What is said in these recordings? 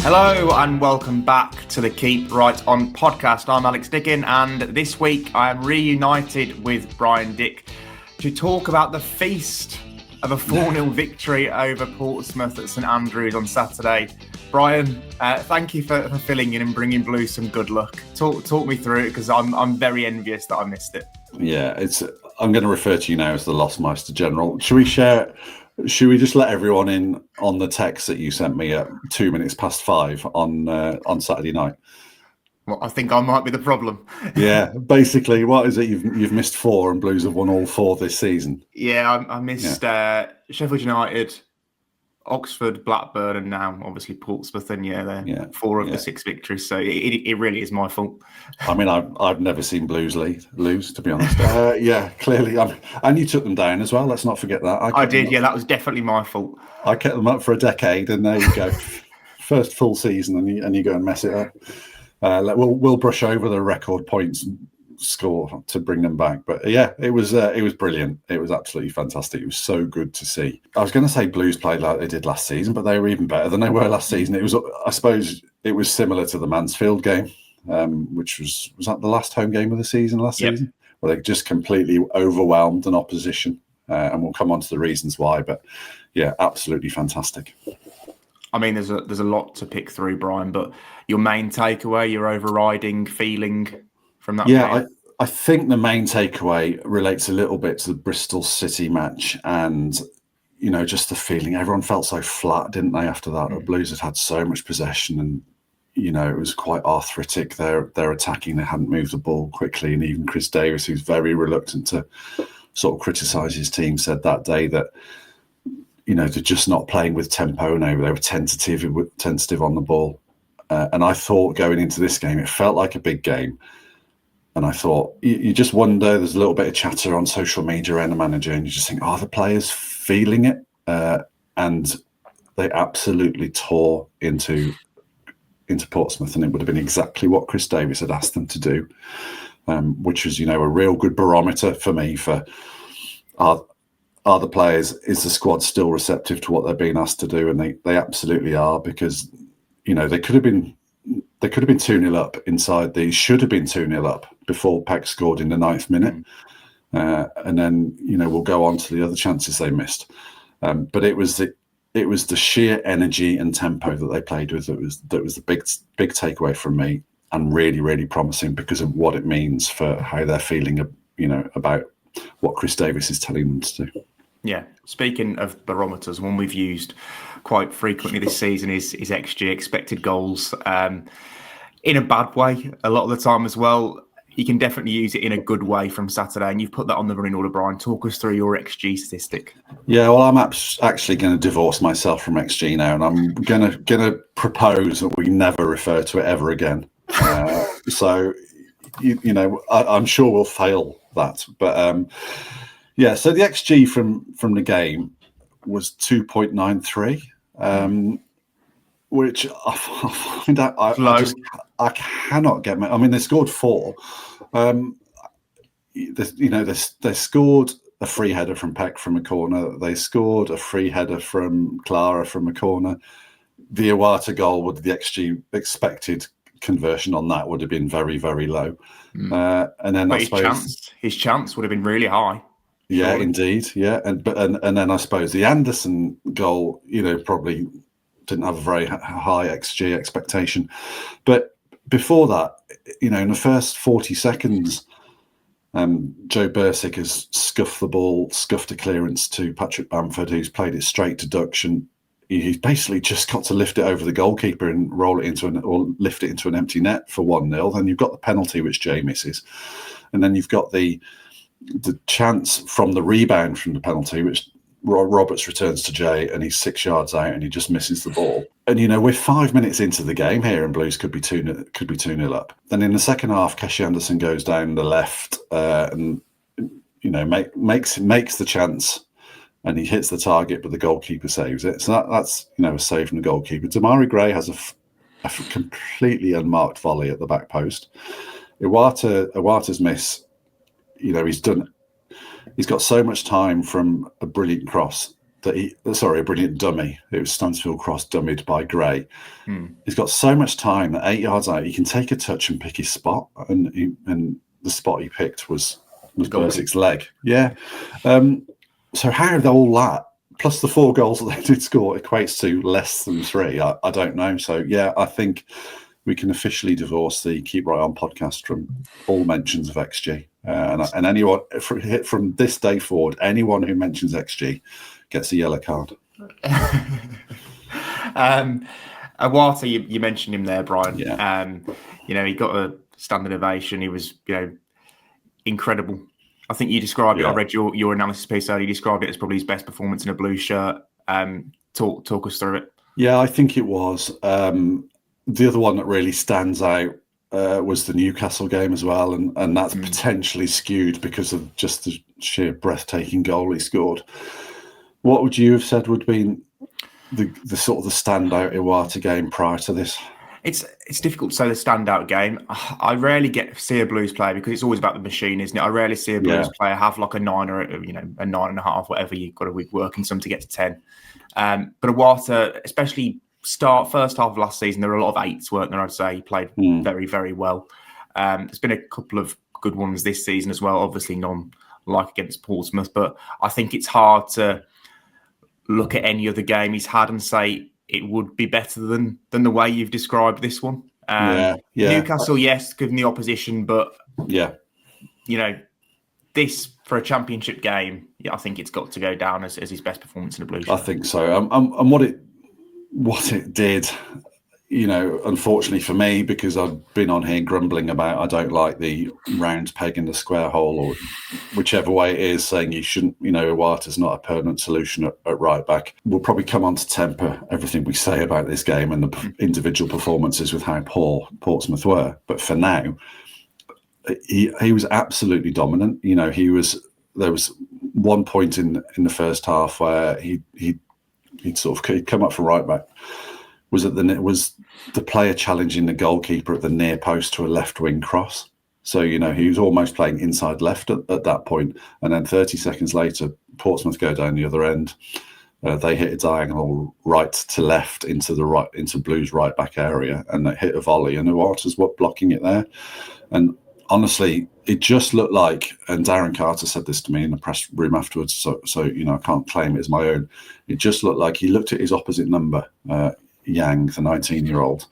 Hello and welcome back to the Keep Right On podcast. I'm Alex Dicken, and this week I am reunited with Brian Dick to talk about the feast of a 4-0 victory over Portsmouth at St Andrews on Saturday. Brian, thank you for filling in and bringing Blues some good luck. Talk me through it, because I'm very envious that I missed it. Yeah, I'm going to refer to you now as the Lossmeister General. Should we just let everyone in on the text that you sent me at 5:02 on Saturday night? Well, I think I might be the problem. Yeah, basically, what is it? You've missed 4 and Blues have won all 4 this season. Yeah, I missed Sheffield United, Oxford, Blackburn, and now obviously Portsmouth. And they're 4 of the 6 victories. So it really is my fault. I mean, I've never seen Blues lose, to be honest. Clearly. And you took them down as well. Let's not forget that. I did. Yeah, that was definitely my fault. I kept them up for a decade, and there you go. First full season, and you go and mess it up. We'll brush over the record points score to bring them back, but it was brilliant. It was absolutely fantastic. It was so good to see. I was going to say Blues played like they did last season, but they were even better than they were last season. It was, I suppose, it was similar to the Mansfield game, which was that the last home game of the season last season, where they just completely overwhelmed an opposition, and we'll come on to the reasons why. But yeah, absolutely fantastic. I mean, there's a lot to pick through, Brian, but your main takeaway, your overriding feeling from that game? I think the main takeaway relates a little bit to the Bristol City match, and just the feeling everyone felt so flat, didn't they, after that? The Blues had so much possession, and it was quite arthritic. They're attacking, they hadn't moved the ball quickly, and even Chris Davis, who's very reluctant to sort of criticise his team, said that day that they're just not playing with tempo now. They were tentative on the ball. And I thought going into this game, it felt like a big game. And I thought, you just wonder, there's a little bit of chatter on social media around the manager, and you just think, are the players feeling it? And they absolutely tore into Portsmouth, and it would have been exactly what Chris Davis had asked them to do, which was, a real good barometer for me for are the players, is the squad still receptive to what they're being asked to do? And they absolutely are, because they could have been 2-0 up inside these, should have been 2-0 up before Peck scored in the 9th minute. And then, we'll go on to the other chances they missed. But it was the sheer energy and tempo that they played with that was the big takeaway from me, and really, really promising because of what it means for how they're feeling, about what Chris Davis is telling them to do. Yeah. Speaking of barometers, one we've used quite frequently this season is XG, expected goals, in a bad way a lot of the time as well. You can definitely use it in a good way from Saturday, and you've put that on the running order, Brian. Talk us through your XG statistic. Yeah, well, I'm actually going to divorce myself from XG now, and I'm going to propose that we never refer to it ever again. So, I'm sure we'll fail that, but so the XG from the game was 2.93, which I find I cannot get. I mean, they scored 4. They scored a free header from Peck from a corner. They scored a free header from Clara from a corner. The Iwata goal, would the XG expected conversion on that would have been very, very low. And then his chance would have been really high. Yeah, surely. Indeed. Yeah, and then I suppose the Anderson goal, probably didn't have a very high XG expectation. But before that, in the first 40 seconds, Joe Bursick has scuffed a clearance to Patrick Bamford, who's played it straight to Ducksch, and he's basically just got to lift it over the goalkeeper and lift it into an empty net for 1-0. Then you've got the penalty, which Jay misses, and then you've got the chance from the rebound from the penalty, which Roberts returns to Jay, and he's 6 yards out, and he just misses the ball. And we're 5 minutes into the game here, and Blues could be 2-0 up. Then in the second half, Keshi Anderson goes down the left, and makes the chance, and he hits the target, but the goalkeeper saves it. So that's a save from the goalkeeper. Damari Gray has a completely unmarked volley at the back post. Iwata's miss. He's got so much time from a brilliant cross a brilliant dummy. It was Stansfield Cross dummied by Gray. He's got so much time that 8 yards out, he can take a touch and pick his spot. And the spot he picked was Bursick's leg. Yeah. So how did all that, plus the 4 goals that they did score, equates to less than 3? I don't know. So, yeah, I think we can officially divorce the Keep Right On podcast from all mentions of XG. And anyone, from this day forward, anyone who mentions XG gets a yellow card. Iwata, you mentioned him there, Brian. Yeah. He got a standing ovation. He was, incredible. I think you described it. I read your analysis piece earlier. You described it as probably his best performance in a blue shirt. Talk us through it. Yeah, I think it was. The other one that really stands out was the Newcastle game as well, and that's potentially skewed because of just the sheer breathtaking goal he scored. What would you have said would be the sort of the standout Iwata game prior to this? It's difficult to say the standout game. I rarely see a Blues player, because it's always about the machine, isn't it? I rarely see a Blues player have like a 9 or a 9.5, whatever you've got to be working some to get to 10. But Iwata, especially first half of last season, there were a lot of 8s, weren't there? I'd say he played very, very well. There's been a couple of good ones this season as well. Obviously, none like against Portsmouth, but I think it's hard to look at any other game he's had and say it would be better than the way you've described this one. Newcastle, yes, given the opposition, but this for a championship game, I think it's got to go down as his best performance in a blue shirt. I think so. And what it did, unfortunately for me, because I've been on here grumbling about I don't like the round peg in the square hole, or whichever way it is, saying you shouldn't, Iwata's not a permanent solution at right back. We'll probably come on to temper everything we say about this game and the individual performances with how poor Portsmouth were. But for now, he was absolutely dominant. There was one point in the first half where he'd come up for right back. Was the player challenging the goalkeeper at the near post to a left wing cross? So he was almost playing inside left at that point. And then 30 seconds later, Portsmouth go down the other end. They hit a diagonal right to left into Blues right back area, and they hit a volley. And Iwata's blocking it there. And honestly, it just looked like, and Darren Carter said this to me in the press room afterwards, so I can't claim it as my own. It just looked like he looked at his opposite number, Yang, the 19-year-old,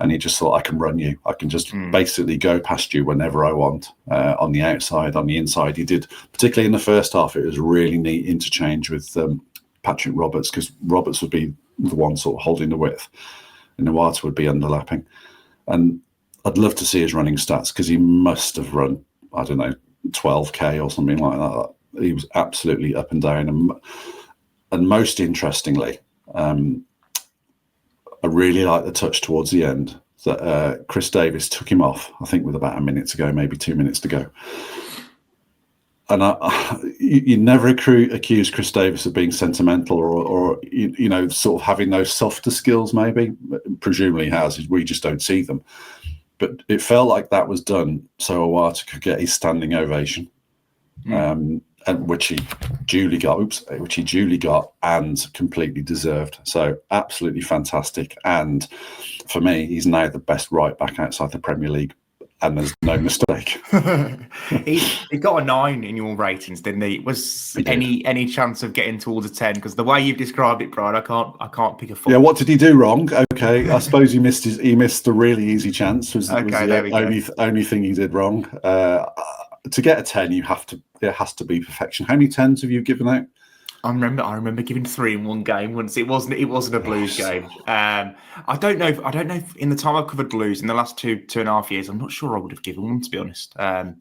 and he just thought, I can run you. I can just basically go past you whenever I want, on the outside, on the inside. He did, particularly in the first half, it was really neat interchange with Patrick Roberts, because Roberts would be the one sort of holding the width, and Iwata would be underlapping. And I'd love to see his running stats, because he must have run, 12K or something like that. He was absolutely up and down. And most interestingly, I really like the touch towards the end that Chris Davis took him off, I think with about a minute to go, maybe 2 minutes to go. And you never accuse Chris Davis of being sentimental or sort of having those softer skills, maybe. Presumably he has, we just don't see them. But it felt like that was done so Iwata could get his standing ovation, and which he duly got and completely deserved. So absolutely fantastic. And for me, he's now the best right back outside the Premier League, and there's no mistake. he got a 9 in your ratings, didn't he? Was any chance of getting towards a 10? Because the way you've described it, Brian, I can't pick a fault. Yeah, what did he do wrong? Okay, I suppose he missed a really easy chance. Was the only thing he did wrong. To get a 10, it has to be perfection. How many 10s have you given out? I remember giving 3 in one game once. It wasn't a Blues game. I don't know if in the time I've covered Blues in the last two and a half years, I'm not sure I would have given one, to be honest. I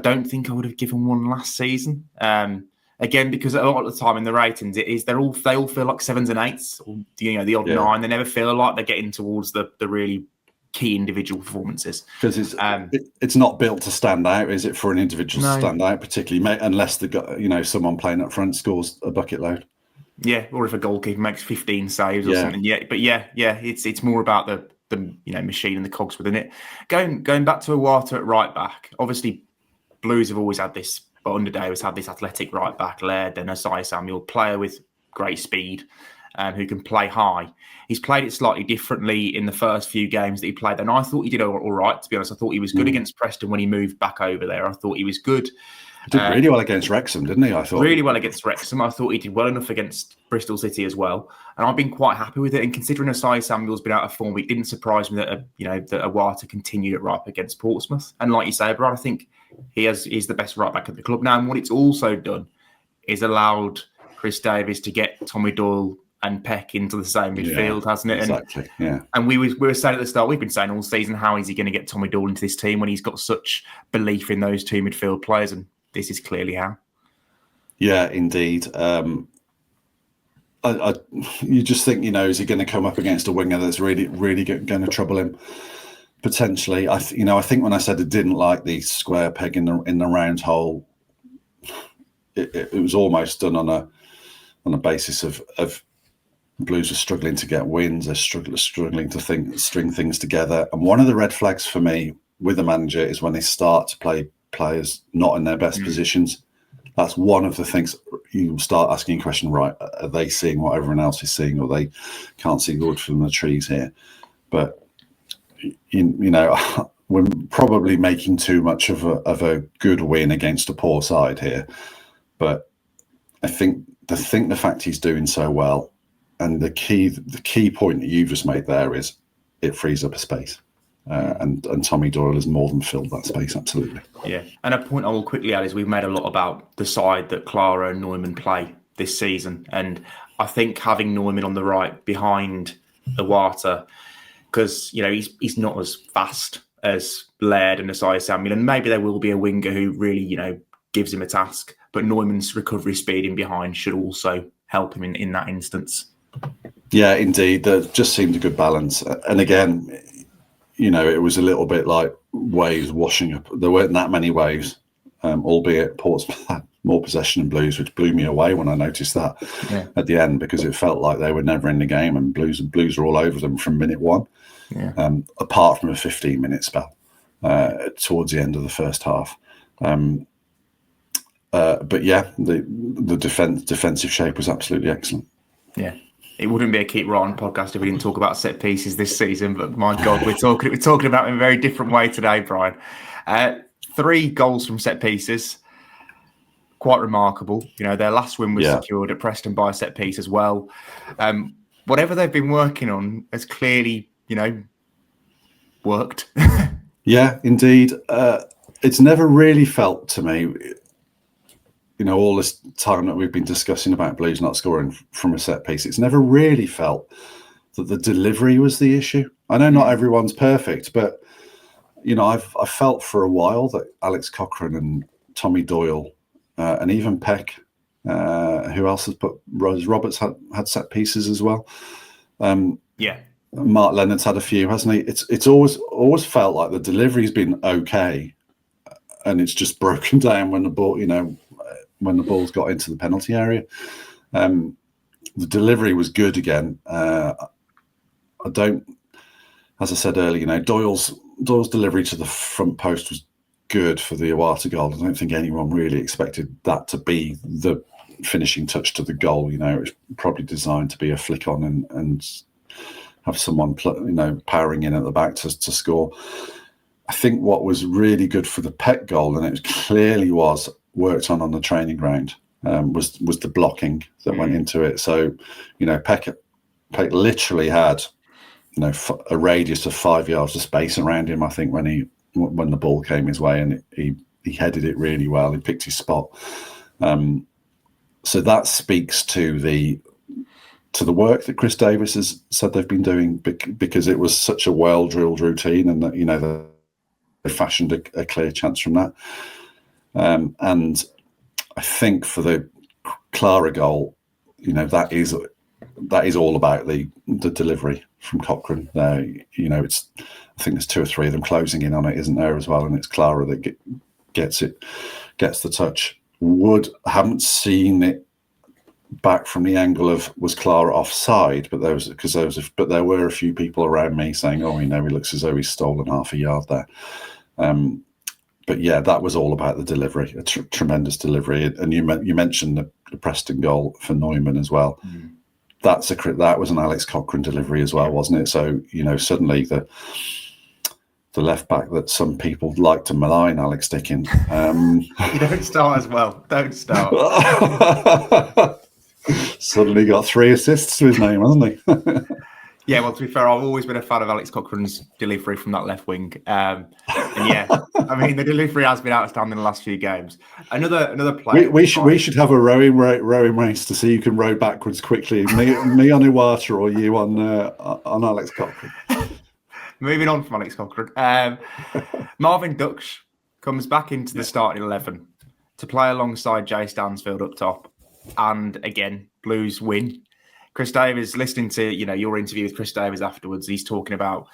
don't think I would have given one last season. Again, because a lot of the time in the ratings, they all feel like 7s and 8s, or the odd 9. They never feel like they're getting towards the really key individual performances, because it's not built to stand out, is it, for an individual to stand out, particularly unless they got someone playing up front scores a bucket load, or if a goalkeeper makes 15 saves or something. It's more about the machine and the cogs within it. Going back to Iwata at right back, obviously Blues have always had this, but under Davis had this athletic right back, Laird and Asai Samuel, player with great speed, who can play high. He's played it slightly differently in the first few games that he played, and I thought he did all right, to be honest. I thought he was good against Preston when he moved back over there. I thought he was good. He did really well against Wrexham, didn't he? I thought really well against Wrexham. I thought he did well enough against Bristol City as well, and I've been quite happy with it. And considering Asai Samuel's been out of form, it didn't surprise me that that Iwata continued it right up against Portsmouth. And like you say, Brad, I think he's the best right back at the club now. And what it's also done is allowed Chris Davies to get Tommy Doyle and Peck into the same midfield, hasn't it? Exactly. And we were saying at the start, we've been saying all season, how is he going to get Tommy Doyle into this team when he's got such belief in those two midfield players? And this is clearly how. Yeah, indeed. You just think, is he going to come up against a winger that's really, really going to trouble him? Potentially. I think when I said I didn't like the square peg in the round hole, it was almost done on a basis of Blues are struggling to get wins. They're struggling to string things together. And one of the red flags for me with the manager is when they start to play players not in their best positions. That's one of the things you start asking a question, right, are they seeing what everyone else is seeing, or they can't see the wood from the trees here? But, we're probably making too much of a good win against a poor side here. But I think the fact he's doing so well, and the key point that you've just made there is it frees up a space. And Tommy Doyle has more than filled that space, absolutely. Yeah, and a point I will quickly add is we've made a lot about the side that Clara and Neumann play this season, and I think having Neumann on the right behind Iwata, because he's not as fast as Laird and Asai Samuel, and maybe there will be a winger who really gives him a task, but Neumann's recovery speed in behind should also help him in that instance. Yeah, indeed, there just seemed a good balance, and again, it was a little bit like waves washing up. There weren't that many waves, albeit Portsmouth had more possession than Blues, which blew me away when I noticed that at the end, because it felt like they were never in the game, and Blues were all over them from minute one, apart from a 15-minute spell towards the end of the first half. But yeah, the defensive shape was absolutely excellent. Yeah. It wouldn't be a Keep Right podcast if we didn't talk about set pieces this season, but my God, we're talking about it in a very different way today, Brian. 3 goals from set pieces, quite remarkable. Their last win was secured at Preston by a set piece as well. Whatever they've been working on has clearly, worked. Yeah, indeed. It's never really felt to me, all this time that we've been discussing about Blues not scoring from a set piece, it's never really felt that the delivery was the issue. I know not everyone's perfect, but I've felt for a while that Alex Cochrane and Tommy Doyle and even Peck, who else has put Roberts had set pieces as well. Mark Leonard's had a few, hasn't he? It's always felt like the delivery's been okay, and it's just broken down when the ball, when the ball's got into the penalty area. The delivery was good again. As I said earlier, Doyle's delivery to the front post was good for the Iwata goal. I don't think anyone really expected that to be the finishing touch to the goal. It was probably designed to be a flick on and have someone powering in at the back to score. I think what was really good for the Peck goal, and it clearly was worked on the training ground, was the blocking that went into it. So, Peck literally had, a radius of 5 yards of space around him, I think, when the ball came his way, and he headed it really well. He picked his spot. So that speaks to the work that Chris Davies has said they've been doing, because it was such a well-drilled routine, and that, they fashioned a clear chance from that. And I think for the Clara goal, that is all about the delivery from Cochrane. There, I think there's 2 or 3 of them closing in on it, isn't there, as well? And it's Clara that gets the touch. Haven't seen it back from the angle of, was Clara offside? But there were a few people around me saying, he looks as though he's stolen half a yard there. but yeah, that was all about the delivery, a tremendous delivery. And you mentioned the Preston goal for Neumann as well. That was an Alex Cochrane delivery as well, wasn't it? So, suddenly the left back that some people like to malign, Alex Dicken. You don't start as well. Don't start. Suddenly got 3 assists to his name, hasn't he? Yeah, well, to be fair, I've always been a fan of Alex Cochrane's delivery from that left wing. And yeah, I mean, the delivery has been outstanding in the last few games. Another player. We should have a rowing race to see who can row backwards quickly. Me on Iwata or you on Alex Cochrane. Moving on from Alex Cochrane, Marvin Ducksch comes back into the starting 11 to play alongside Jay Stansfield up top, and again, Blues win. Chris Davies, listening to your interview with Chris Davies afterwards, he's talking about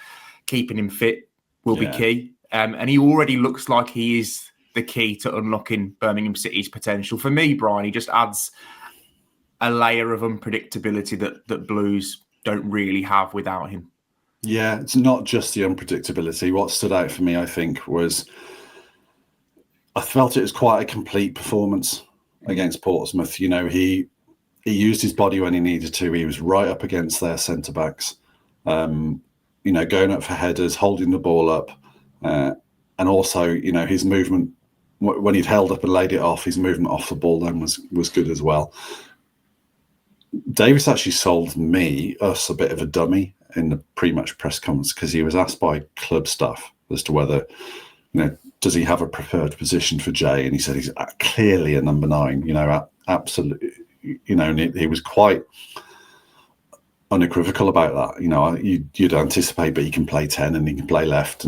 keeping him fit will be key, and he already looks like he is the key to unlocking Birmingham City's potential. For me, Brian, he just adds a layer of unpredictability that Blues don't really have without him. Yeah, it's not just the unpredictability. What stood out for me, I think, was I felt it was quite a complete performance against Portsmouth. He used his body when he needed to. He was right up against their centre backs, going up for headers, holding the ball up, and also, his movement when he'd held up and laid it off, his movement off the ball then was good as well. Davis actually sold us a bit of a dummy in the pre-match press conference because he was asked by club staff as to whether, does he have a preferred position for Jay, and he said he's clearly a number 9. Absolutely. And he was quite unequivocal about that. You'd anticipate, but he can play 10 and he can play left.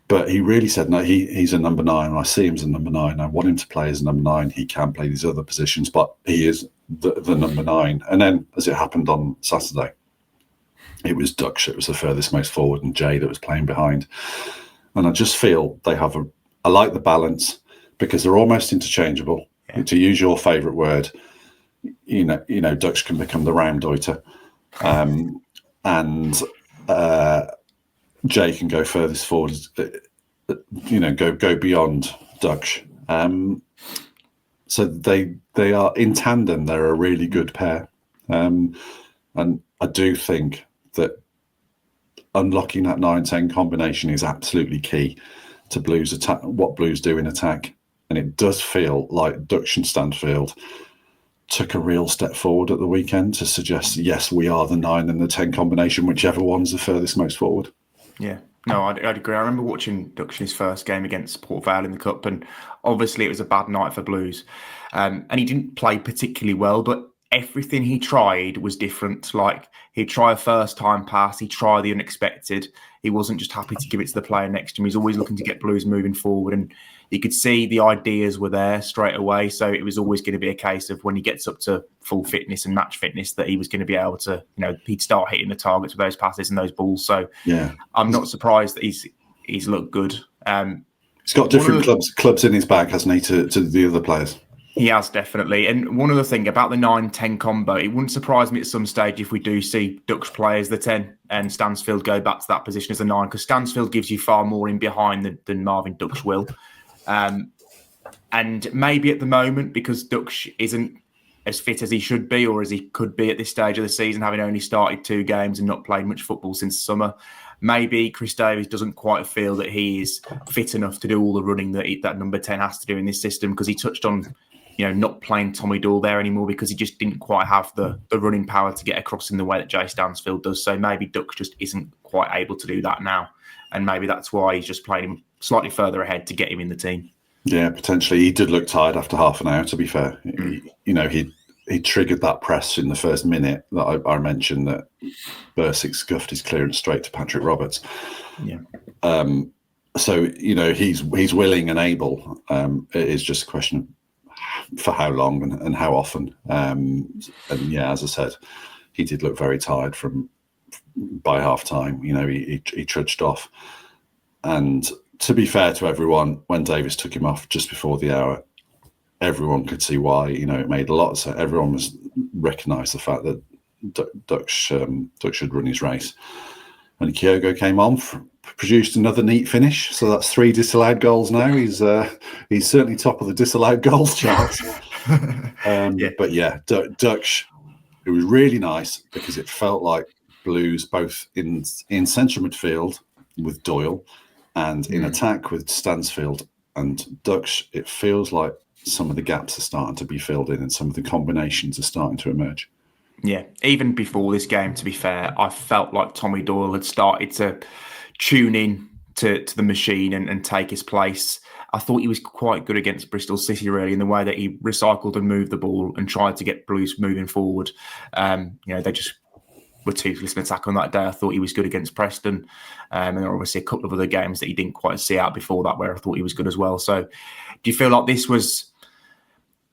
But he really said, no, he's a number 9. I see him as a number 9. I want him to play as a number 9. He can play these other positions, but he is the number 9. And then, as it happened on Saturday, it was Ducksch. It was the furthest most forward, and Jay that was playing behind. And I just feel they have I like the balance because they're almost interchangeable. Yeah. To use your favourite word, Ducksch can become the Raumdeuter, and Jay can go furthest forward. Go beyond Ducksch. So they are in tandem. They're a really good pair, and I do think that unlocking that 9-10 combination is absolutely key to Blues attack. What Blues do in attack, and it does feel like Ducksch and Stanfield took a real step forward at the weekend to suggest, yes, we are the 9 and the 10 combination, whichever one's the furthest most forward. Yeah, no, I'd agree. I remember watching Ducksch's first game against Port Vale in the Cup, and obviously it was a bad night for Blues. And he didn't play particularly well, but everything he tried was different. Like, he'd try a first-time pass, he'd try the unexpected. He wasn't just happy to give it to the player next to him. He's always looking to get Blues moving forward, and you could see the ideas were there straight away. So it was always going to be a case of when he gets up to full fitness and match fitness that he was going to be able to, he'd start hitting the targets with those passes and those balls. So yeah, I'm not surprised that he's looked good. He's got different clubs in his bag, hasn't he, to the other players? He has, definitely. And one other thing about the 9-10 combo, it wouldn't surprise me at some stage if we do see Ducksch play as the 10 and Stansfield go back to that position as a 9, because Stansfield gives you far more in behind than Marvin Ducksch will. And maybe at the moment, because Ducksch isn't as fit as he should be or as he could be at this stage of the season, having only started 2 games and not played much football since summer, maybe Chris Davies doesn't quite feel that he is fit enough to do all the running that number 10 has to do in this system, because he touched on not playing Tommy Doyle there anymore because he just didn't quite have the running power to get across in the way that Jay Stansfield does. So maybe Ducksch just isn't quite able to do that now. And maybe that's why he's just playing him slightly further ahead to get him in the team. Yeah, potentially. He did look tired after half an hour, to be fair. He triggered that press in the first minute that I mentioned, that Bursick scuffed his clearance straight to Patrick Roberts. Yeah. So, he's willing and able. It is just a question of for how long and how often. And yeah, as I said, he did look very tired by half time. He trudged off. And to be fair to everyone, when Davis took him off just before the hour, everyone could see why. It made a lot of sense. Everyone recognised the fact that Ducksch should run his race. when Kyogo came on, produced another neat finish. So that's 3 disallowed goals now. He's certainly top of the disallowed goals charts. But yeah, Ducksch, it was really nice because it felt like Blues both in central midfield with Doyle and in attack with Stansfield and Ducksch. It feels like some of the gaps are starting to be filled in and some of the combinations are starting to emerge. Yeah, even before this game, to be fair, I felt like Tommy Doyle had started to tune in to the machine and take his place. I thought he was quite good against Bristol City, really, in the way that he recycled and moved the ball and tried to get Blues moving forward. They just were toothless in attack on that day. I thought he was good against Preston. And there were obviously a couple of other games that he didn't quite see out before that where I thought he was good as well. So do you feel like this was...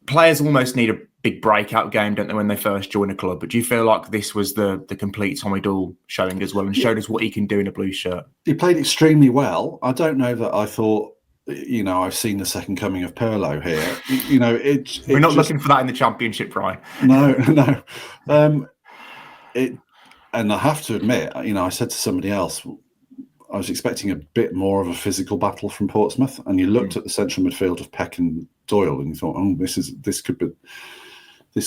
Players almost need a big breakout game, don't they, when they first join a club? But do you feel like this was the complete Tommy Doyle showing as well and showed us what he can do in a blue shirt? He played extremely well. I don't know that I thought, I've seen the second coming of Pirlo here. We're not looking for that in the Championship, Brian. No. And I have to admit, I said to somebody else, I was expecting a bit more of a physical battle from Portsmouth, and you looked at the central midfield of Peck and Doyle, and you thought, this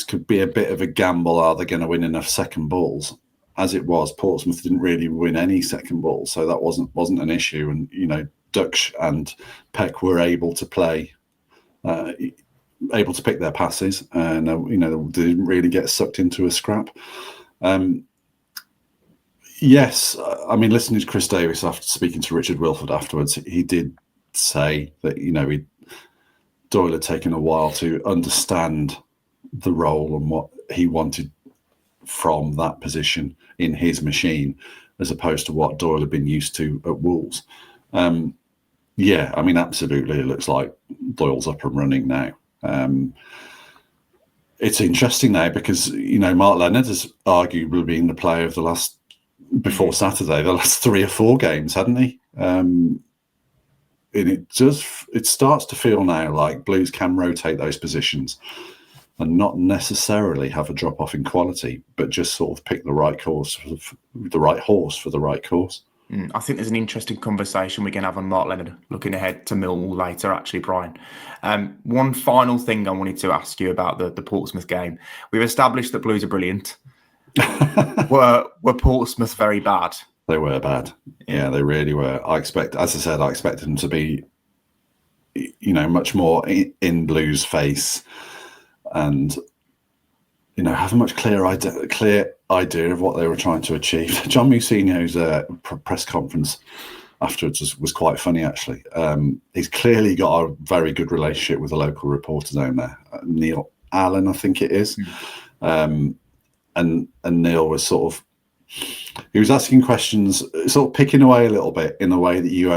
could be a bit of a gamble. Are they going to win enough second balls? As it was, Portsmouth didn't really win any second balls, so that wasn't an issue. And Ducksch and Peck were able to play, able to pick their passes, and they didn't really get sucked into a scrap. Yes, I mean, listening to Chris Davis after speaking to Richard Wilford afterwards, he did say that Doyle had taken a while to understand the role and what he wanted from that position in his machine, as opposed to what Doyle had been used to at Wolves. Absolutely, it looks like Doyle's up and running now. It's interesting now because Mark Leonard has arguably been the player of the last. Before Saturday, the last 3 or 4 games, hadn't he? And it starts to feel now like Blues can rotate those positions and not necessarily have a drop off in quality, but just sort of pick the right course, the right horse for the right course. I think there's an interesting conversation we're going to have on Mark Leonard looking ahead to Millwall later, actually, Brian. One final thing I wanted to ask you about the Portsmouth game. We've established that Blues are brilliant. were Portsmouth very bad? They were bad. Yeah, they really were. I expected them to be, much more in Blues' face, and have a much clear idea of what they were trying to achieve. John Mousinho's press conference afterwards was quite funny, actually. He's clearly got a very good relationship with a local reporter down there, Neil Allen, I think it is. And Neil was he was asking questions, sort of picking away a little bit in the way that you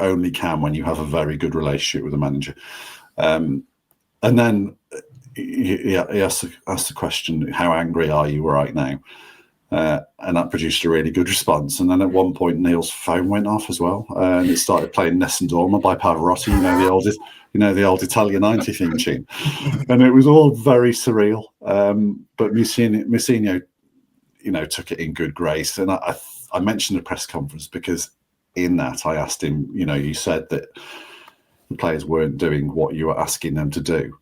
only can when you have a very good relationship with a manager. And then he asked the question, how angry are you right now? And that produced a really good response. And then at one point, Neil's phone went off as well, and it started playing Nessun Dorma by Pavarotti, the old Italia 90 theme tune, and it was all very surreal. But Mousinho, took it in good grace. And I mentioned the press conference because in that I asked him, you said that the players weren't doing what you were asking them to do.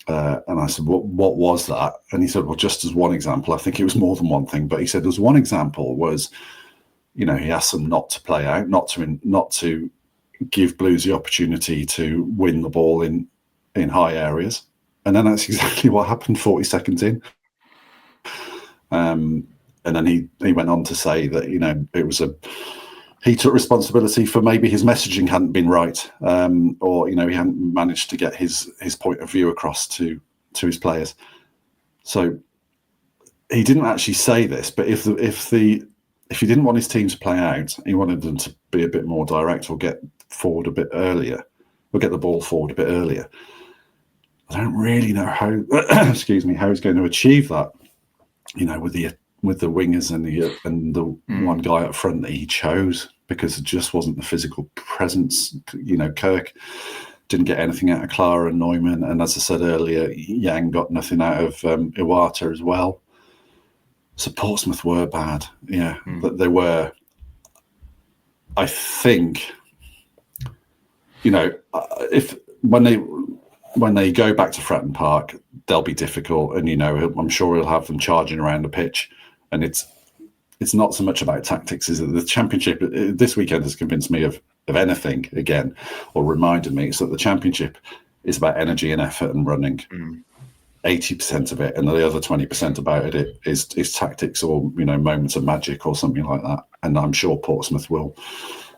And I said, what was that? And he said, well, just as one example, I think it was more than one thing, but he said there's one example was, he asked them not to play out, not to give Blues the opportunity to win the ball in high areas. And then that's exactly what happened 40 seconds in. And then he went on to say that, it was he took responsibility for maybe his messaging hadn't been right, or he hadn't managed to get his point of view across to his players. So he didn't actually say this, but if he didn't want his team to play out, he wanted them to be a bit more direct or get forward a bit earlier, or get the ball forward a bit earlier. I don't really know how how he's going to achieve that. With the wingers and the one guy up front that he chose, because it just wasn't the physical presence. Kirk didn't get anything out of Clara and Neumann, and as I said earlier, Yang got nothing out of Iwata as well. So Portsmouth were bad, but they were. I think, if when they go back to Fratton Park, they'll be difficult, and I'm sure he'll have them charging around the pitch, and it's not so much about tactics. Is it the Championship this weekend has convinced me of anything again, or reminded me, so that the Championship is about energy and effort and running. 80% of it, and the other 20% about it is tactics or moments of magic or something like that. And I'm sure Portsmouth will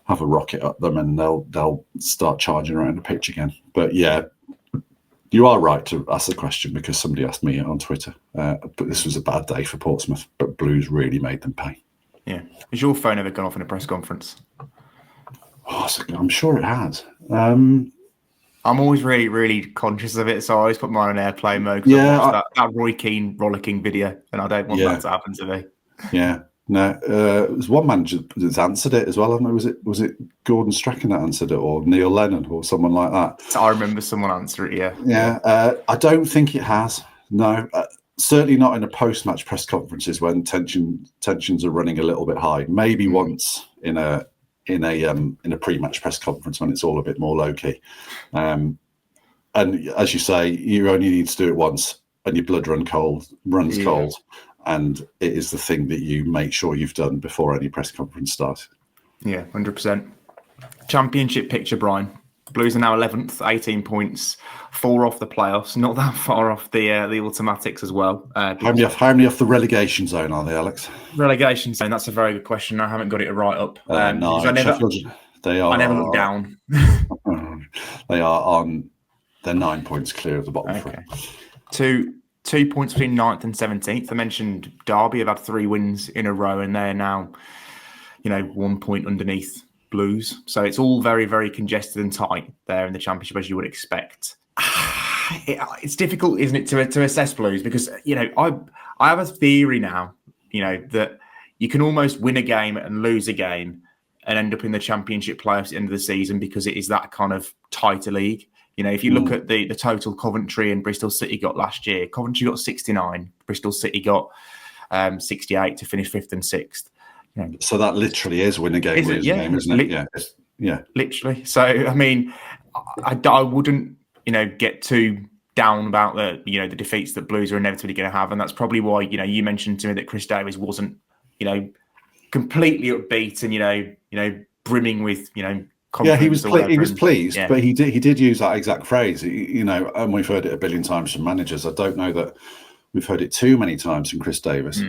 have a rocket up them, and they'll start charging around the pitch again. But yeah, you are right to ask the question, because somebody asked me on Twitter. But this was a bad day for Portsmouth, but Blues really made them pay. Yeah, has your phone ever gone off in a press conference? I'm sure it has. I'm always really, really conscious of it, so I always put mine on airplane mode. Yeah, I watched that Roy Keane rollicking video, and I don't want that to happen to me. Yeah, no. There's one manager that's answered it as well. I don't know, was it Gordon Strachan that answered it, or Neil Lennon, or someone like that? I remember someone answer it. Yeah. Yeah. I don't think it has. No, certainly not in a post-match press conferences when tensions are running a little bit high. Maybe once in a pre-match press conference when it's all a bit more low-key. And as you say, you only need to do it once, and your blood runs cold, and it is the thing that you make sure you've done before any press conference starts. Yeah, 100%. Championship picture, Brian. Blues are now 11th, 18 points, 4 off the playoffs, not that far off the automatics as well. How many off the relegation zone are they, Alex? Relegation zone, that's a very good question. I haven't got it right up. No, I never look down. They are they're 9 points clear of the bottom three. 2 points between 9th and 17th. I mentioned Derby have had 3 wins in a row, and they're now, 1 point underneath Blues. So it's all very, very congested and tight there in the Championship, as you would expect. It's difficult, isn't it, to assess Blues, because, I have a theory now, that you can almost win a game and lose a game and end up in the Championship playoffs at the end of the season, because it is that kind of tighter league. If you look at the total Coventry and Bristol City got last year, Coventry got 69, Bristol City got 68 to finish 5th and 6th. So that literally is win a game, lose a game, isn't it? Yeah. Literally. So, I mean, I wouldn't, get too down about the defeats that Blues are inevitably going to have. And that's probably why, you mentioned to me that Chris Davies wasn't, completely upbeat and, brimming with, he was pleased, but he did use that exact phrase, and we've heard it a billion times from managers. I don't know that we've heard it too many times from Chris Davies,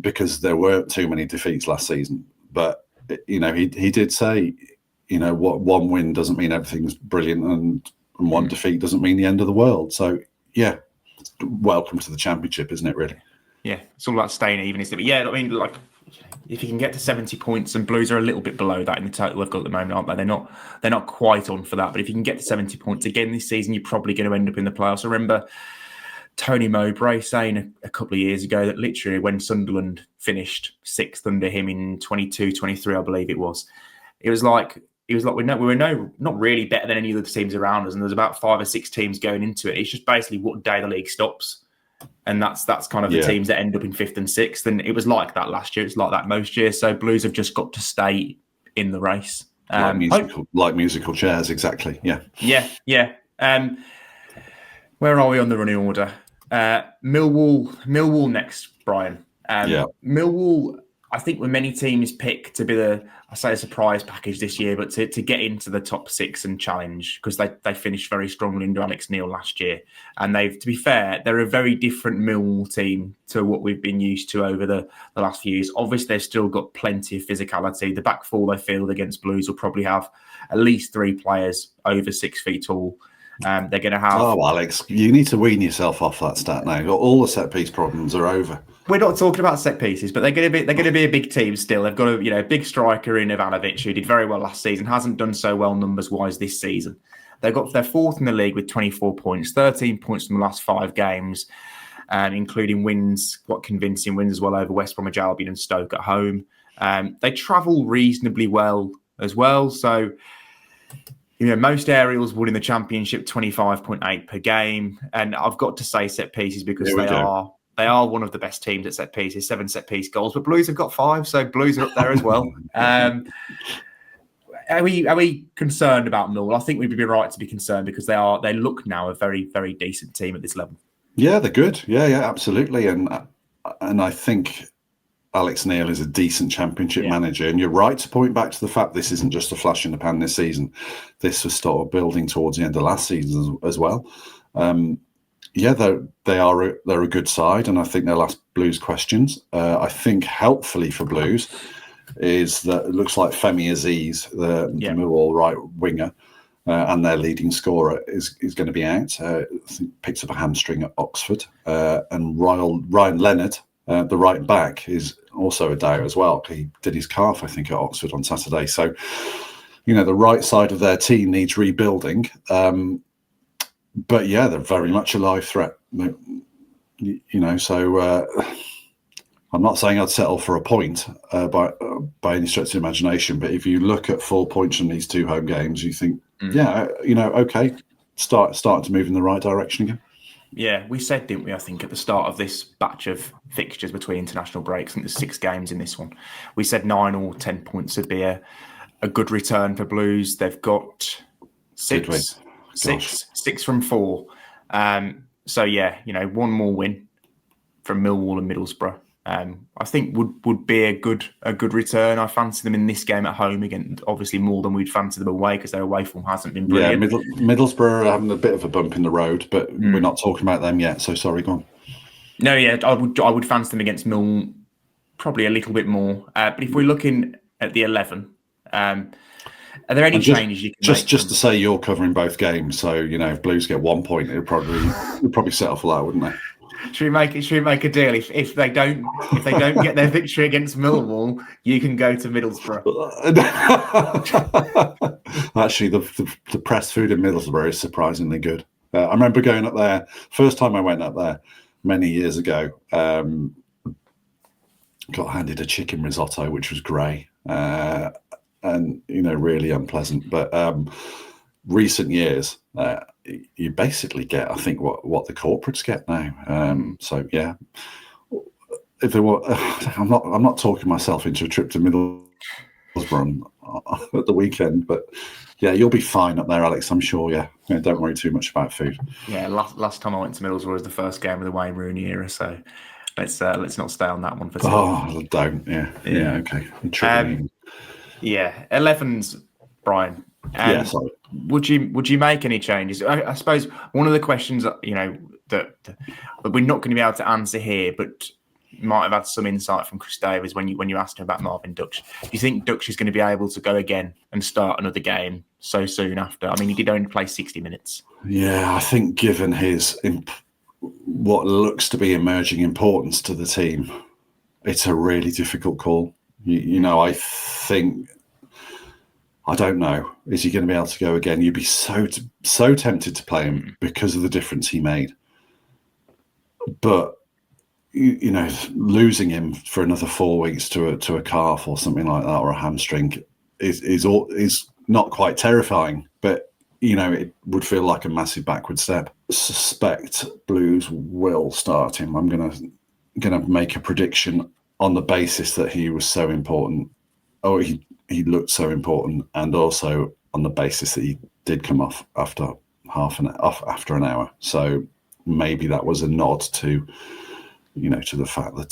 because there weren't too many defeats last season. But he did say, what one win doesn't mean everything's brilliant, and one defeat doesn't mean the end of the world. So yeah, welcome to the Championship, isn't it? Really? Yeah, it's all about staying even, isn't it? But yeah, I mean, like, if you can get to 70 points, and Blues are a little bit below that in the total they've got at the moment, aren't they? They're not quite on for that. But if you can get to 70 points again this season, you're probably going to end up in the playoffs. I remember Tony Mowbray saying a couple of years ago that literally when Sunderland finished 6th under him in 22-23, I believe it was like we were not really better than any of the teams around us, and there's about 5 or 6 teams going into it. It's just basically what day the league stops. And that's kind of the teams that end up in 5th and 6th. And it was like that last year. It's like that most years. So Blues have just got to stay in the race. Like musical chairs, exactly. Yeah. Yeah. Where are we on the running order? Millwall next, Brian. Millwall, I think when many teams pick to be a surprise package this year, but to get into the top 6 and challenge, because they finished very strongly under Alex Neil last year. And to be fair, they're a very different Millwall team to what we've been used to over the last few years. Obviously, they've still got plenty of physicality. The back four they field against Blues will probably have at least 3 players over 6 feet tall. They're going to have... Oh, Alex, you need to wean yourself off that stat now. All the set-piece problems are over. We're not talking about set pieces, but they're going to be a big team still. They've got a big striker in Ivanovic, who did very well last season, hasn't done so well numbers-wise this season. They're 4th in the league with 24 points, 13 points from the last 5 games, including wins, convincing wins as well over West Bromwich Albion and Stoke at home. They travel reasonably well as well, so most aerials would in the Championship 25.8 per game, and I've got to say set pieces because they are one of the best teams at set pieces, 7 set piece goals, but Blues have got 5, so Blues are up there as well. Are we concerned about Millwall? I think we'd be right to be concerned because they look now a very, very decent team at this level. Yeah, they're good. Yeah, absolutely. And I think Alex Neil is a decent championship manager. And you're right to point back to the fact this isn't just a flash in the pan this season. This was sort of building towards the end of last season as well. They're a good side, and I think they'll ask Blues questions. I think helpfully for Blues is that it looks like Femi Aziz, the Millwall right winger, and their leading scorer is going to be out. I think picks up a hamstring at Oxford, and Ryan Leonard, the right back, is also a doubt as well. He did his calf, I think, at Oxford on Saturday. So, the right side of their team needs rebuilding. But yeah, they're very much a live threat. So I'm not saying I'd settle for a point by any stretch of the imagination. But if you look at 4 points from these 2 home games, you think, okay, starting to move in the right direction again. Yeah, we said, didn't we, I think, at the start of this batch of fixtures between international breaks, I think there's 6 games in this one. We said 9 or 10 points would be a good return for Blues. They've got 6 from 4. So, one more win from Millwall and Middlesbrough. I think would be a good return. I fancy them in this game at home again, obviously more than we'd fancy them away because their away form hasn't been brilliant. Yeah, Middlesbrough are having a bit of a bump in the road, but we're not talking about them yet. So sorry, go on. No, yeah, I would fancy them against Millwall probably a little bit more. But if we're looking at the 11, are there any changes you can make? Just to say, you're covering both games, so if Blues get 1 point, it'll probably settle for that, wouldn't they? Should we make a deal? If they don't get their victory against Millwall, you can go to Middlesbrough. Actually, the pressed food in Middlesbrough is surprisingly good. I remember going up there first time I went up there many years ago. Got handed a chicken risotto, which was grey, and really unpleasant. But recent years. You basically get, I think, what the corporates get now. So yeah, if they were, I'm not talking myself into a trip to Middlesbrough at the weekend, but yeah, you'll be fine up there, Alex. I'm sure. Yeah, don't worry too much about food. Yeah, last time I went to Middlesbrough was the first game of the Wayne Rooney era, so let's not stay on that one for too long. Oh, don't. Yeah. Okay. 11s, Brian. Sorry. Would you make any changes? I suppose one of the questions that we're not going to be able to answer here, but might have had some insight from Chris Davies when you asked him about Marvin Ducksch. Do you think Ducksch is going to be able to go again and start another game so soon after? I mean, he did only play 60 minutes. Yeah, I think given his what looks to be emerging importance to the team, it's a really difficult call. I think. I don't know. Is he going to be able to go again? You'd be so tempted to play him because of the difference he made. But losing him for another 4 weeks to a calf or something like that, or a hamstring, is not quite terrifying. But it would feel like a massive backward step. I suspect Blues will start him. I'm gonna make a prediction on the basis that he was so important. Oh, he looked so important, and also on the basis that he did come off after after an hour. So maybe that was a nod to the fact that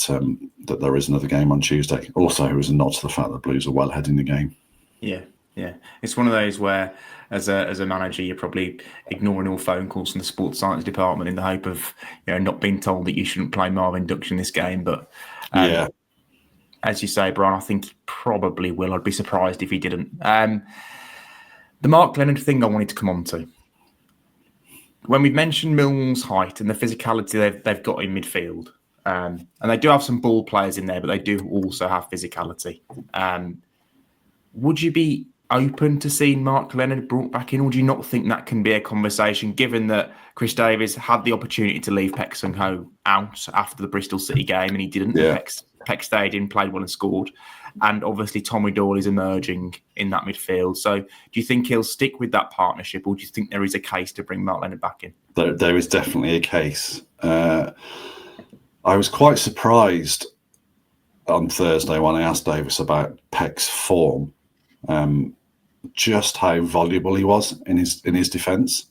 that there is another game on Tuesday. Also, it was a nod to the fact that Blues are well ahead in the game. Yeah. It's one of those where, as a manager, you're probably ignoring all phone calls from the sports science department in the hope of not being told that you shouldn't play Marvin Ducksch in this game. But as you say, Brian, I think he probably will. I'd be surprised if he didn't. The Mark Leonard thing I wanted to come on to. When we mentioned Millwall's height and the physicality they've got in midfield, and they do have some ball players in there, but they do also have physicality. Would you be open to seeing Mark Leonard brought back in, or do you not think that can be a conversation, given that Chris Davies had the opportunity to leave Peck Sung-ho out after the Bristol City game and he didn't? Yeah. Peck stayed in, played well and scored. And obviously Tommy Doyle is emerging in that midfield. So do you think he'll stick with that partnership, or do you think there is a case to bring Mark Leonard back in? There is definitely a case. I was quite surprised on Thursday when I asked Davis about Peck's form, just how voluble he was in his defence.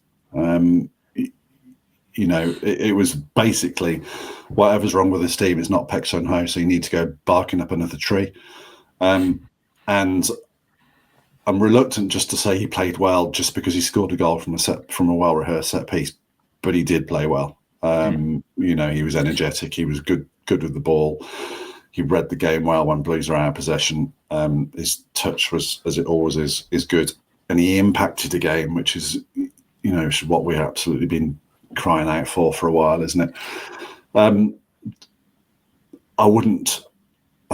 It was basically whatever's wrong with this team is not Peck's own house, so you need to go barking up another tree. And I'm reluctant just to say he played well just because he scored a goal from a well-rehearsed set piece, but he did play well. He was energetic. He was good with the ball. He read the game well when Blues are out of possession. His touch was, as it always is good, and he impacted the game, which is what we've absolutely been crying out for a while, isn't it? I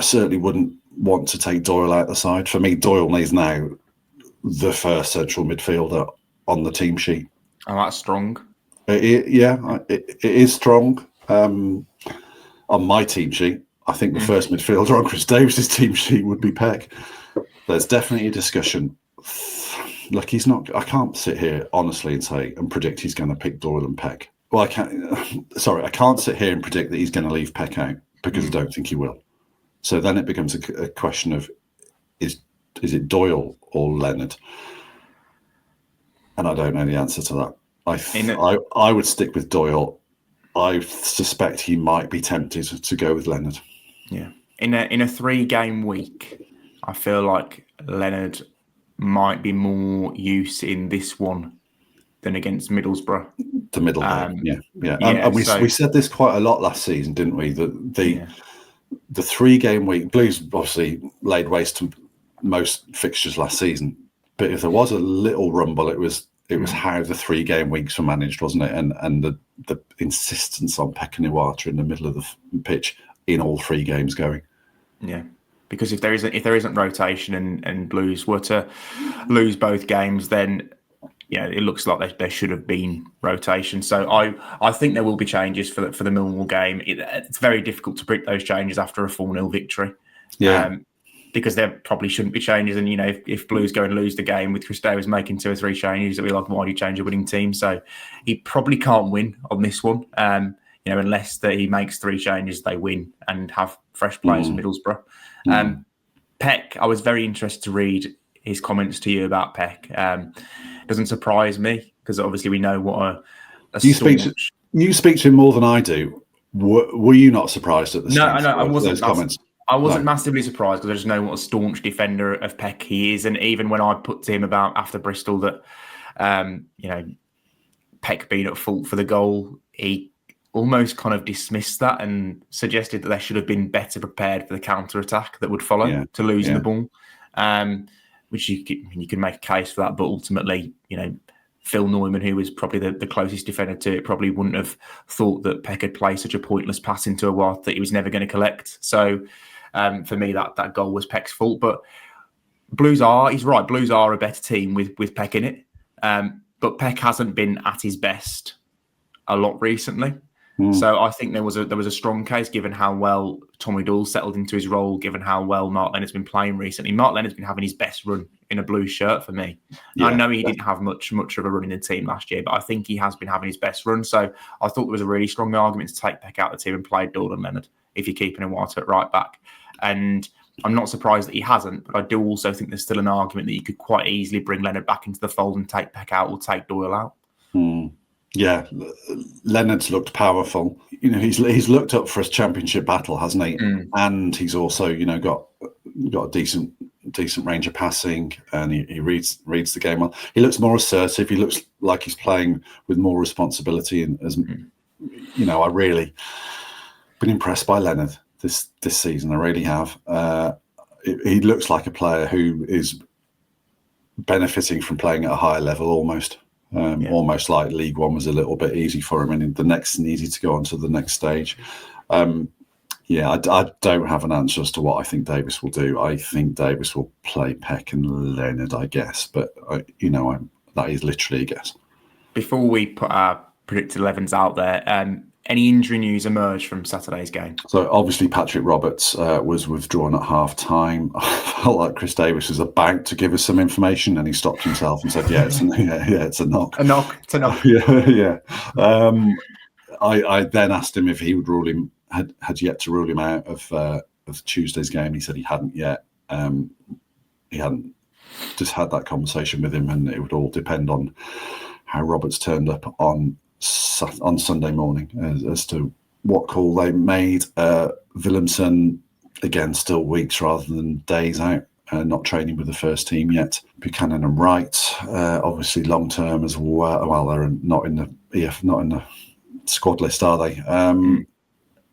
certainly wouldn't want to take Doyle out the side. For me, Doyle is now the first central midfielder on the team sheet. Oh, that's strong. It is strong. On my team sheet, I think the first midfielder on Chris Davis's team sheet would be Peck. There's definitely a discussion. Look, he's not. I can't sit here honestly and predict he's going to pick Doyle and Peck. Well, I can't sit here and predict that he's going to leave Peck out because I don't think he will. So then it becomes a question of is it Doyle or Leonard? And I don't know the answer to that. I would stick with Doyle. I suspect he might be tempted to go with Leonard. Yeah, in a 3-game week, I feel like Leonard might be more use in this one than against Middlesbrough. The middle game, yeah. And we said this quite a lot last season, didn't we? The 3-game week, Blues obviously laid waste to most fixtures last season. But if there was a little rumble, it was how the 3-game weeks were managed, wasn't it? And the insistence on Peck and Iwata in the middle of the pitch in all 3 games going. Yeah. Because if there isn't rotation and Blues were to lose both games, then it looks like there should have been rotation. So I think there will be changes for the Millwall game. It's very difficult to predict those changes after a 4-0 victory. Yeah. Because there probably shouldn't be changes. And, if Blues go and lose the game with Chris Davis making 2 or 3 changes, it'll be like, why do you change a winning team? So he probably can't win on this one. Unless that he makes 3 changes, they win and have fresh players in Middlesbrough. Peck, I was very interested to read his comments to you about Peck. Doesn't surprise me because obviously we know what you speak to him more than I do. Were you not surprised at the No, I wasn't. Those comments? I wasn't massively surprised because I just know what a staunch defender of Peck he is, and even when I put to him about after Bristol that Peck being at fault for the goal, he almost kind of dismissed that and suggested that they should have been better prepared for the counter-attack that would follow to losing the ball. Which you can make a case for that, but ultimately, Phil Neumann, who was probably the closest defender to it, probably wouldn't have thought that Peck had played such a pointless pass into a Iwata that he was never going to collect. So for me, that goal was Peck's fault. But he's right, Blues are a better team with Peck in it. But Peck hasn't been at his best a lot recently. So I think there was a strong case given how well Tommy Doyle settled into his role, given how well Mark Leonard's been playing recently. Mark Leonard's been having his best run in a blue shirt for me. I know he didn't have much of a run in the team last year, but I think he has been having his best run. So I thought there was a really strong argument to take Peck out of the team and play Doyle and Leonard if you're keeping Iwata at right back. And I'm not surprised that he hasn't, but I do also think there's still an argument that you could quite easily bring Leonard back into the fold and take Peck out or take Doyle out. Yeah, Leonard's looked powerful. He's looked up for his championship battle, hasn't he? And he's also, got a decent range of passing, and he reads the game well. He looks more assertive. He looks like he's playing with more responsibility. And I really been impressed by Leonard this season. I really have. He looks like a player who is benefiting from playing at a higher level almost. Almost like League One was a little bit easy for him, and the next needed to go on to the next stage. I don't have an answer as to what I think Davis will do. I think Davis will play Peck and Leonard, I guess, but that is literally a guess. Before we put our predicted 11s out there, any injury news emerged from Saturday's game? So obviously Patrick Roberts was withdrawn at half-time. I felt like Chris Davis was about to give us some information, and he stopped himself and said, it's a knock. A knock. It's a knock. I then asked him if he would rule him had yet to rule him out of Tuesday's game. He said he hadn't yet. He hadn't just had that conversation with him, and it would all depend on how Roberts turned up on Sunday morning as to what call they made. Willemsen, again, still weeks rather than days out, not training with the first team yet. Buchanan and Wright, obviously long term as well. Well, they're not in the squad list, are they?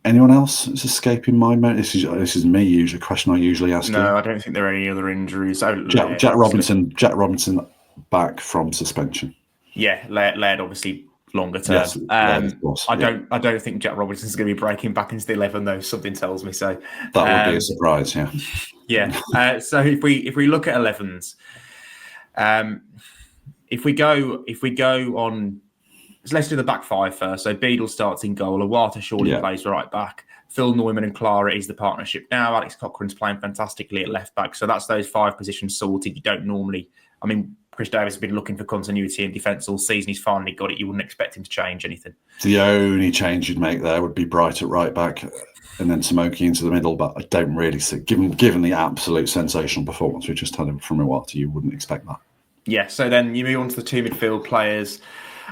Anyone else that's escaping my mind? This is me usually. A question I usually ask. No, I don't think there are any other injuries. Jack Robinson back from suspension. Yeah, Laird obviously longer term. Yes, I don't think Jack Robinson's going to be breaking back into the 11 though. Something tells me so. That would be a surprise. Yeah. Yeah. So if we look at 11s, if we go on. So let's do the back five first. So Beadle starts in goal. Iwata surely plays right back. Phil Neumann and Clara is the partnership now. Alex Cochrane's playing fantastically at left back. So that's those 5 positions sorted. You don't normally... I mean, Chris Davis has been looking for continuity in defence all season. He's finally got it. You wouldn't expect him to change anything. The only change you'd make there would be Bright at right back and then Samoki into the middle. But I don't really see... Given the absolute sensational performance we just had from Iwata, you wouldn't expect that. Yeah, so then you move on to the 2 midfield players,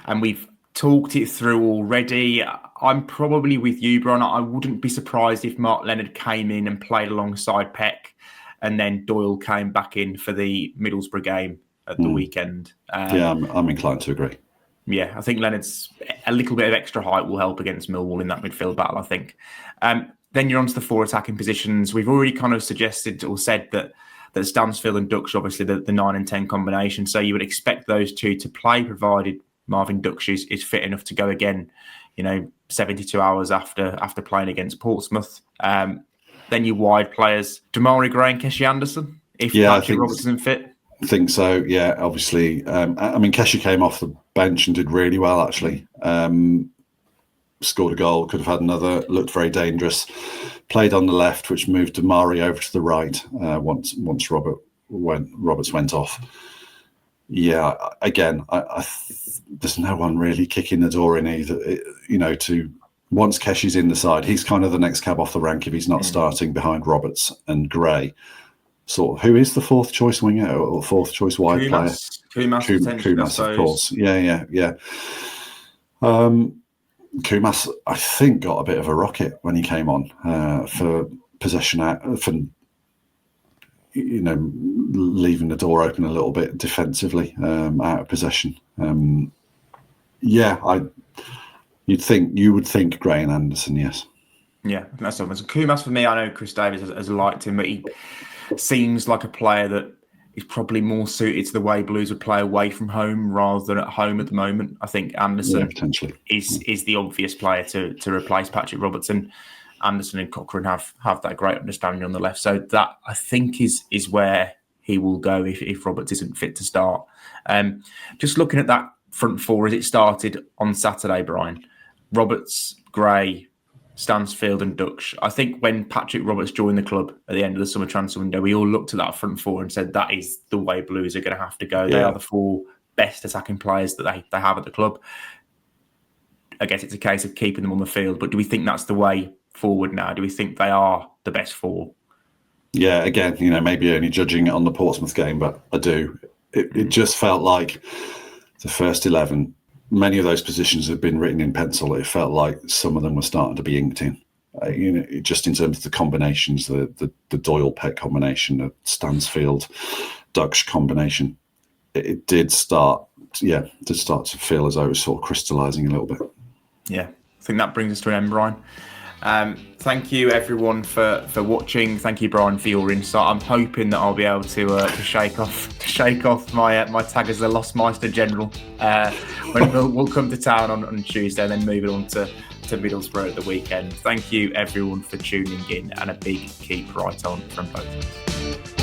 and we've talked it through already. I'm probably with you, Brian. I wouldn't be surprised if Mark Leonard came in and played alongside Peck, and then Doyle came back in for the Middlesbrough game at the weekend. I'm inclined to agree. Yeah, I think Leonard's a little bit of extra height will help against Millwall in that midfield battle, I think. Then you're on to the 4 attacking positions. We've already kind of suggested or said that Stansfield and Ducksch, obviously the 9 and 10 combination. So you would expect those 2 to play, provided Marvin Ducksch is fit enough to go again, 72 hours after playing against Portsmouth. Then your wide players, Damari Gray and Keshi Anderson, if Patrick Robertson fit. I think so, yeah, obviously. Keshi came off the bench and did really well, actually. Scored a goal, could have had another, looked very dangerous. Played on the left, which moved Damari over to the right once Roberts went off. Yeah, again, there's no one really kicking the door in either. Once Keshi's in the side, he's kind of the next cab off the rank if he's not starting behind Roberts and Gray. Who is the 4th choice winger or 4th choice wide player? Kumas, of course. Yeah. Kumas, I think, got a bit of a rocket when he came on for possession out for. Leaving the door open a little bit defensively, out of possession. You would think Gray and Anderson, yes. Yeah, that's obvious. Kumas for me, I know Chris Davis has liked him, but he seems like a player that is probably more suited to the way Blues would play away from home rather than at home at the moment. I think Anderson potentially is the obvious player to replace Patrick Robertson. Anderson and Cochrane have that great understanding on the left. So that, I think, is where he will go if Roberts isn't fit to start. Just looking at that front 4 as it started on Saturday, Brian. Roberts, Gray, Stansfield and Ducksch. I think when Patrick Roberts joined the club at the end of the summer transfer window, we all looked at that front 4 and said that is the way Blues are going to have to go. Yeah. They are the 4 best attacking players that they have at the club. I guess it's a case of keeping them on the field, but do we think that's the way forward now? Do we think they are the best 4? Yeah, again, maybe only judging it on the Portsmouth game, but I do. It just felt like the first 11, many of those positions had been written in pencil. It felt like some of them were starting to be inked in. Just in terms of the combinations, the Doyle Peck combination, the Stansfield Ducksch combination, it did start to feel as though it was sort of crystallising a little bit. Yeah, I think that brings us to an end, Brian. Thank you everyone for watching. Thank you, Brian, for your insight. I'm hoping that I'll be able to shake off my tag as the Lossmeister general when we'll come to town on Tuesday and then move it on to Middlesbrough at the weekend. Thank you everyone for tuning in, and a big keep right on from both of us.